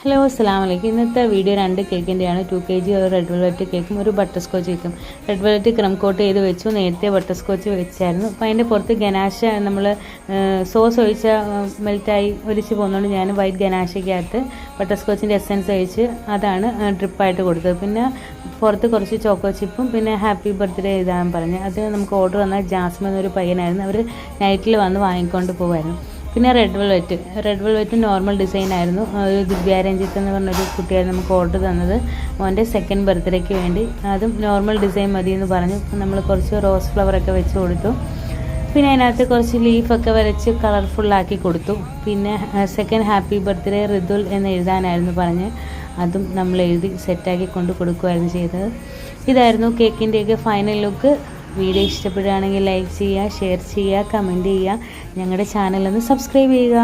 Hello അസ്സലാമലൈക്കും. ഇന്നത്തെ video 2 കേക്കിൻ്റെയാണ്. 2 kg red velvet കേക്കും ഒരു ബട്ടർ സ്കോച്ച് കേക്കും. റെഡ് വെൽവെറ്റ് ക്രം കോട്ട് ചെയ്ത് വെച്ചു. നേരത്തെ ബട്ടർ സ്കോച്ച് വെച്ചായിരുന്നു. അപ്പോൾ അതിൻ്റെ പുറത്ത് ഗനാശ നമ്മൾ സോസ് ഒഴിച്ച മെൽറ്റായി ഒലിച്ച് പോകുന്നതുകൊണ്ട് ഞാൻ വൈറ്റ് ഗനാശയ്ക്കകത്ത് ബട്ടർ സ്കോച്ചിൻ്റെ എസൻസ് ഒഴിച്ച് അതാണ് ഡ്രിപ്പായിട്ട് കൊടുത്തത്. പിന്നെ പുറത്ത് കുറച്ച് ചോക്കോ ചിപ്പും പിന്നെ ഹാപ്പി ബർത്ത്ഡേ എഴുതാൻ പറഞ്ഞു. അത് നമുക്ക് ഓർഡർ വന്നാൽ ജാസ്മിൻ എന്നൊരു പയ്യനായിരുന്നു. അവർ നൈറ്റിൽ വന്ന് വാങ്ങിക്കൊണ്ട് പോകുമായിരുന്നു. പിന്നെ റെഡ് വെൽവെറ്റ് നോർമൽ ഡിസൈൻ ആയിരുന്നു. ഒരു ദിവ്യ രഞ്ജിത്ത് എന്ന് പറഞ്ഞൊരു കുട്ടിയായിരുന്നു നമുക്ക് ഓർഡർ തന്നത് മോൻ്റെ സെക്കൻഡ് ബർത്ത്ഡേക്ക് വേണ്ടി. അതും നോർമൽ ഡിസൈൻ മതി എന്ന് പറഞ്ഞു. നമ്മൾ കുറച്ച് റോസ് ഫ്ലവറൊക്കെ വെച്ച് കൊടുത്തു. പിന്നെ അതിനകത്ത് കുറച്ച് ലീഫൊക്കെ വരച്ച് കളർഫുള്ളാക്കി കൊടുത്തു. പിന്നെ സെക്കൻഡ് ഹാപ്പി ബർത്ത്ഡേ ഋതുൽ എന്ന് എഴുതാനായിരുന്നു പറഞ്ഞ് അതും നമ്മൾ എഴുതി സെറ്റാക്കി കൊണ്ട് കൊടുക്കുകയായിരുന്നു ചെയ്തത്. ഇതായിരുന്നു കേക്കിൻ്റെയൊക്കെ ഫൈനൽ ലുക്ക്. വീഡിയോ ഇഷ്ടപ്പെടുകയാണെങ്കിൽ ലൈക്ക് ചെയ്യുക, ഷെയർ ചെയ്യുക, കമൻറ്റ് ചെയ്യുക. ഞങ്ങളുടെ ചാനലൊന്ന് സബ്സ്ക്രൈബ് ചെയ്യുക.